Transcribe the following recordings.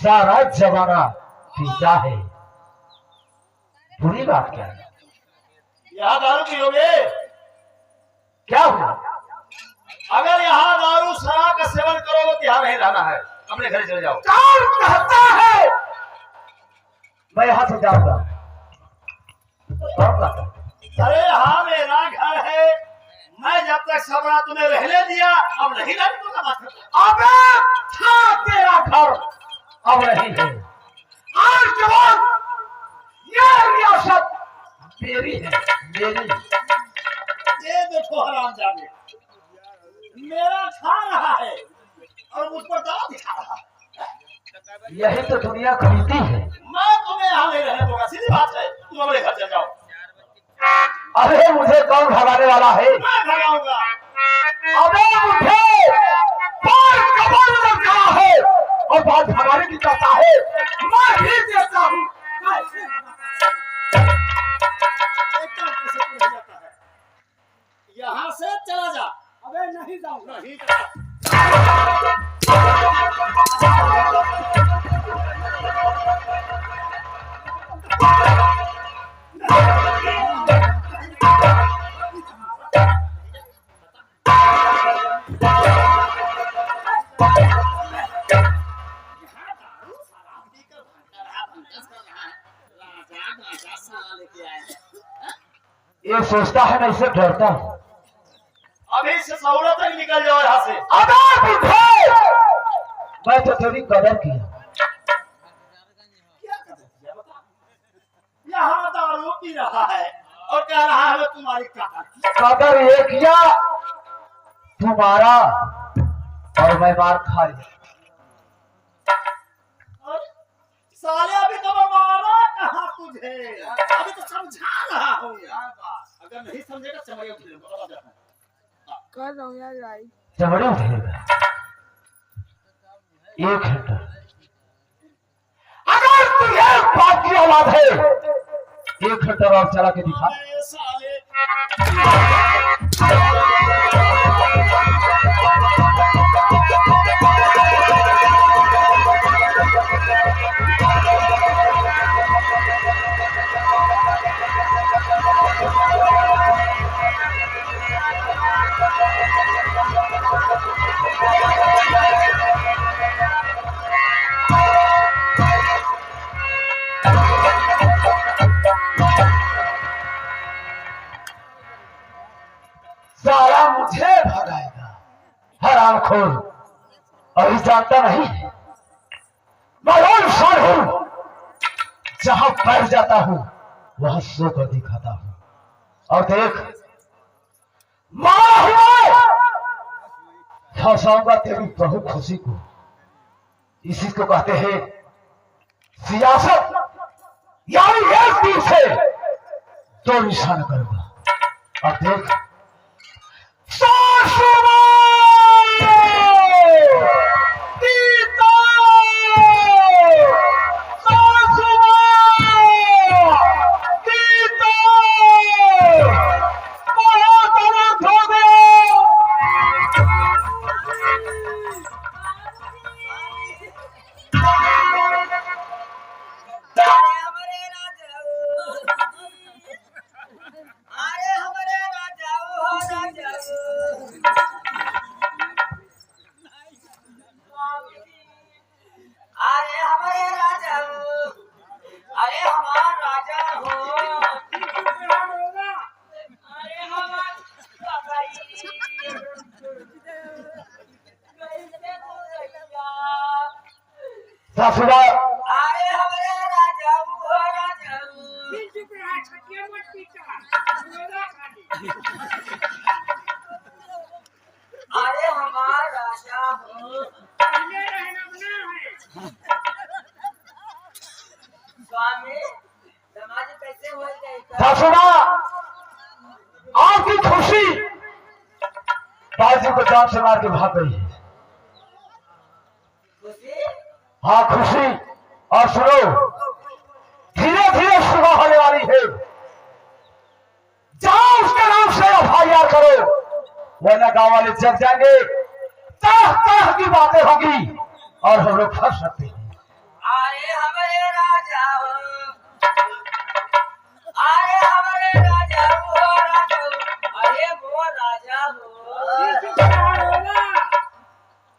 सारा जमाना पीता है। बुरी बात क्या है? यहाँ दारू पियोगे? क्या हुआ? अगर यहाँ दारू शराब का सेवन करोगे तो यहाँ नहीं रहना है, अपने घर चले जाओ। कौन कहता है मैं यहाँ से जाऊंगा? कौन कहता है? अरे हाँ मेरा घर है, मैं जब तक सबरा तुम्हें रहने दिया, अब नहीं रहने दूंगा। अबे था तेरा घर, अब नहीं है। आज के बाद ये रियासत मेरी है, मेरी। ये देखो हरामजादे, मेरा खा रहा है और मुझ पर दाव दिखा रहा है। यही तो दुनिया खरीदी है। मैं तुम्हें यहाँ नहीं रहने दूंगा, सीधी बात है, तुम अपने घर चले जाओ। अरे मुझे कौन भगाने वाला है? मैं भगाऊंगा। अबे मुझे बाल कमल में खड़ा है और बाल भगाने की चाहता है, मैं ही देता हूँ। यहाँ से चला जा। अबे नहीं जाऊंगा। नहीं ये सोचता है मैं इससे डरता हूँ। अभी से सहूलत तक निकल जाओ यहाँ से। अबे बुढ़े, मैं तो तेरी कदर किया। क्या कदर किया बता? यहाँ दारू पी रहा है और कह रहा है तुम्हारी कदर। कदर ये किया तुम्हारा और मैं मार खा लिया। साले अभी तो मैं मारा कहाँ तुझे, अभी तो समझा रहा हूँ। अगर नहीं समझेगा चमड़े उठ लेगा। कर रहा हूँ यार भाई। चमड़े उठेगा 1 घंटा। अगर तुझे बात की औलाद है 1 घंटा और चला के दिखा। साले साला मुझे भगाएगा, हरामखोर। अभी जानता नहीं मैं वो इंसान हूँ जहां बैठ जाता हूँ वहां सो कर दिखाता हूँ। और देख मारा हुआ फंसाऊंगा तेरी बहु खुशी को। इसी को कहते हैं सियासत, यानी एक तीर से 2 निशाना करूंगा। और देख सासुबा अरे हमारे राजा हो राजा चुप रहा, छटिया मत पीटा, मेरा खाली। अरे हमारा राजा हो पहले रहना बना है। स्वामी समाज कैसे हो गए? सासुबा आपकी खुशी बाजी को जान से मार के भाग गई है। खुशी? हाँ खुशी। और सुनो धीरे धीरे सुबह होने वाली है, जाओ उसके नाम से FIR करो, वरना गांव वाले जग जाएंगे, तरह तरह की बातें होगी और हम लोग फंस सकते हैं। राजा हो अरे हमारे राजा हो अरे वो राजा हो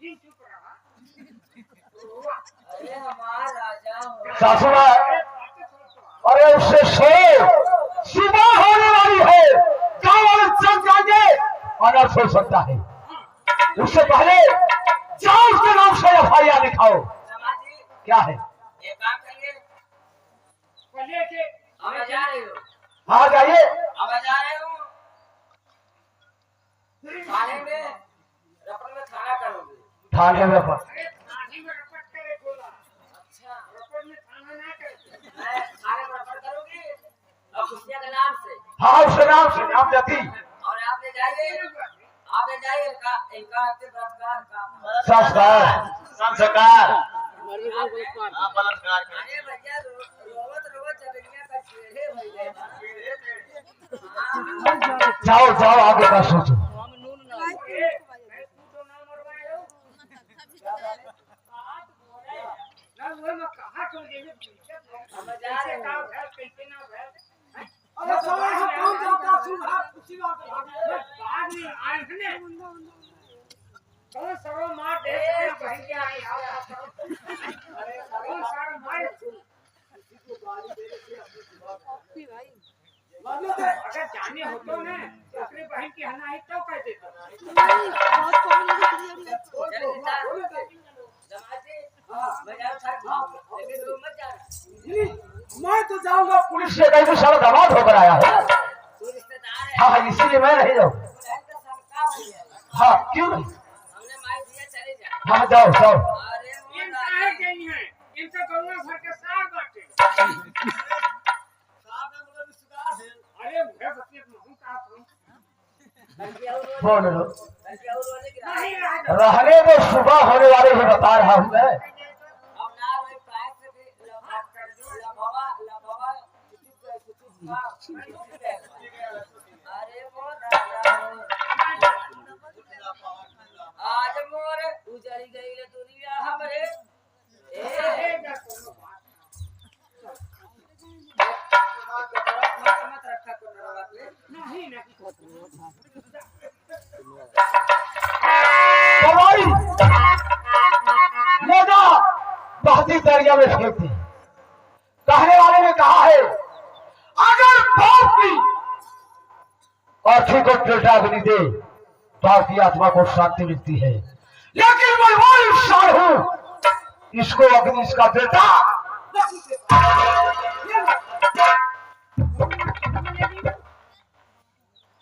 जी चुप रहा जी चुप रहा अरे हमारा राजा हो सासू माँ, अरे उससे सो सुबह होने वाली है, गाँव वाले सब जाएंगे अनर्थ हो सकता है। उससे पहले जाओ उसके नाम से FIR लिखाओ। समाजी क्या है? ये काम करिए पहले के अब मैं जा रही हूँ हाँ जाइए। अब मैं जा रही हूँ थाने में रपट में खाना करूँगी थाने में पर अरे थाने में रपट करे बोला अच्छा रपट में थाना ना करे मैं थाने में रपट करूँगी और खुशिया के नाम से हाँ उसके नाम से नाम जाती और आप ले जाइए इनका आपके बलात्कार का संस्कार अरे भैया रोवत रोवत जबनिया का छेड़े हो गए जाओ जाओ आगे का सोचो। ना वो मैं कहा तो ये हम जा रहे का हैं घर कैसे ना घर अरे साला हम कौन जाता सुना उसी बात पे बाद में आए हैं कौन सरो मार दे बहन के आई अरे कौन सरो मार अगर जाने हो तो ना अपने बहन की हनाई तो कह देता मैं तो जाऊंगा पुलिस से कहीं सारा दबाव होकर आया है। हाँ हाँ इसीलिए मैं नहीं जाऊँ। हाँ क्यों नहीं? हाँ जाओ जाओ। इनका है नहीं है इनका गौवा भर के सार बाटे अरे मैं बच्चे हूं का बोल लो नहीं राजा रहने में सुबह होने वाले ही बता रहा हूँ मैं। आज मोर उजड़ी गई दुनिया हमरे मत रखा को नहीं नहीं कमाई लेना बहती दरिया में फेंकती। कहने वाले ने कहा है अगर बाप की अर्थी को बेटा भी नहीं दे तो आपकी आत्मा को शांति मिलती है, लेकिन मैं वो इंसान हूं इसको अग्नि इसका बेटा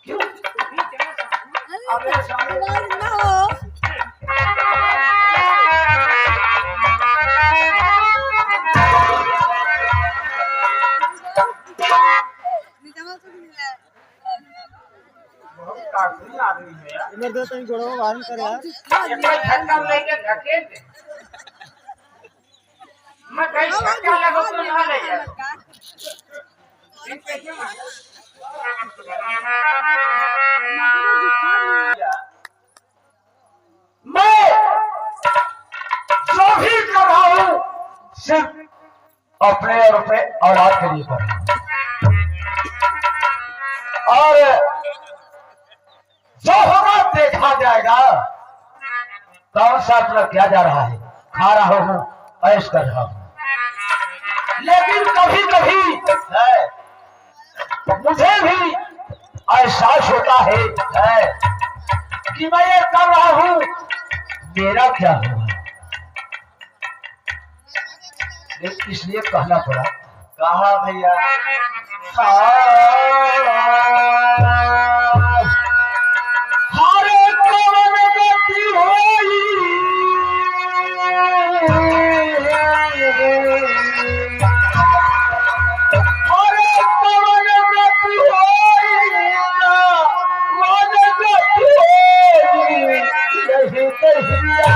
क्यों इधर दो तीन गोड़ों बाहर कर यार मैं कहीं धक्का लगा तो ना ले जा मैं जो भी कर रहा हूं सिर्फ अपने और अपने औलाद के लिए कर रहा हूं, और जो होगा देखा जाएगा। कौन सा अपना क्या जा रहा है, खा रहा हूं ऐश कर रहा हूं, लेकिन कभी कभी है मुझे भी एहसास होता है कि मैं ये कर रहा हूं मेरा क्या होगा, इसलिए कहना पड़ा। कहा भैया हरे कौन गति होई हरे कौन गति होई कौन गति होई यही कहिया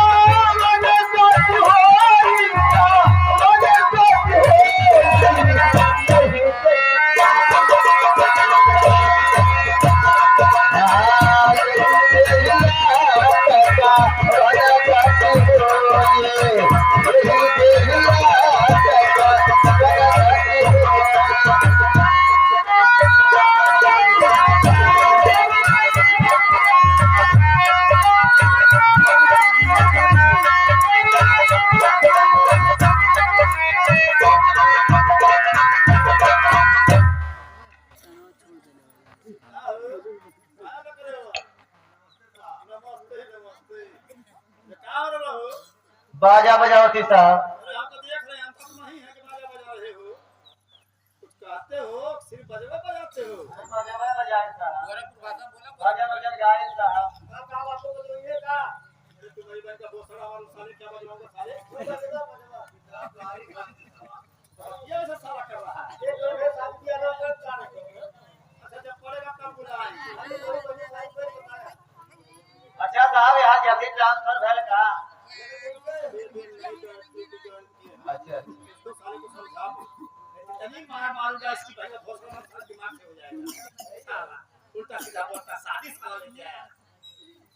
Oh, बाजा बजावती साहब। अरे हम तो देख रहे हैं, हम तो नहीं है कि बाजा बजा रहे हो। कुछ कहते हो, सिर्फ बजवा बजाते हो। बाजा बजाए साहब बाजा बजा गाए साहब क्या बातों को जोड़िए का? अरे तुम्हारी बहन का बोसड़ा और साले क्या बजवाऊंगा साले? बजवा ये ऐसा साला कर रहा है। ये जो है शादी किया ना कर जाने को। अच्छा जब पड़ेगा तब बुलाएंगे। अच्छा साहब यहाँ जल्दी ट्रांसफर भेल का अच्छा इसको साले को समझा दो। इतनी मार मारूंगा इसकी भाई का घोसला मत साले दिमाग से हो जाएगा। साला उल्टा सीधा बोलता शादी साला लेके आया।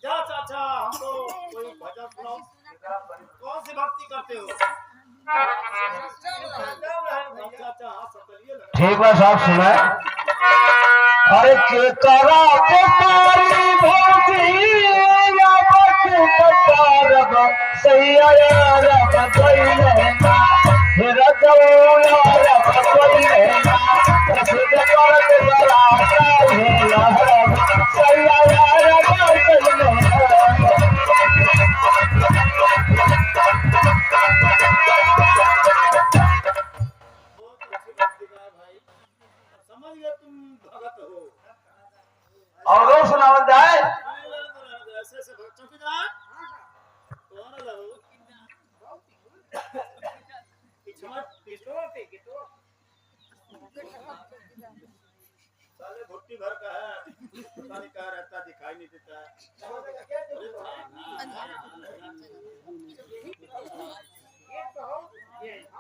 जा चाचा हमको कोई भजन सुनाओ। कौन सी भक्ति करते हो? चाचा हाँ सकलिए लगा। ठीक है साहब सुना। अरे के करा के तारी भौजी या बच्चे कटारब सैया रब कोई लेना मेरा जौला रब कोई लेना रसूल कर के बड़ा है लहरब सैया रब कोई लेना। समझ गए तुम भगत हो। और सुनावल जाए। ऐसे ऐसे भगत चौकीदार कौन रहो? साले भुट्टी भर का है, पता नहीं कहाँ रहता, दिखाई नहीं देता।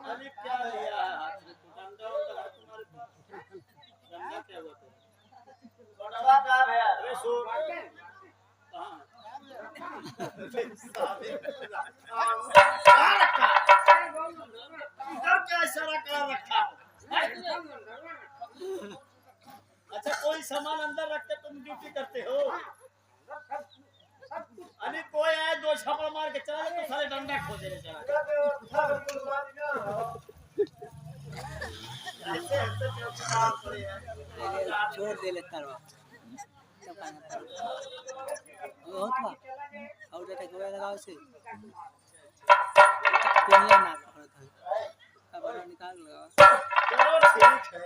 अरे क्या लिया है हाथ में? डंडा होता है तुम्हारे पास? डंडा क्या हुआ तुम? छोटवा का है अरे सो कहाँ? इधर क्या इशारा कर रखा? अच्छा कोई सामान अंदर रख के तुम ड्यूटी करते हो? अरे कोई आए दो छापड़ मार के चला तो सारे डंडा खोजे ले चला। ऐसे ऐसे चौकीदार पड़े हैं। छोड़ दे ले तरवा बहुत बा और डेटा कोई लगाओ से कोई ना पकड़ था अब निकाल लगाओ चलो ठीक है।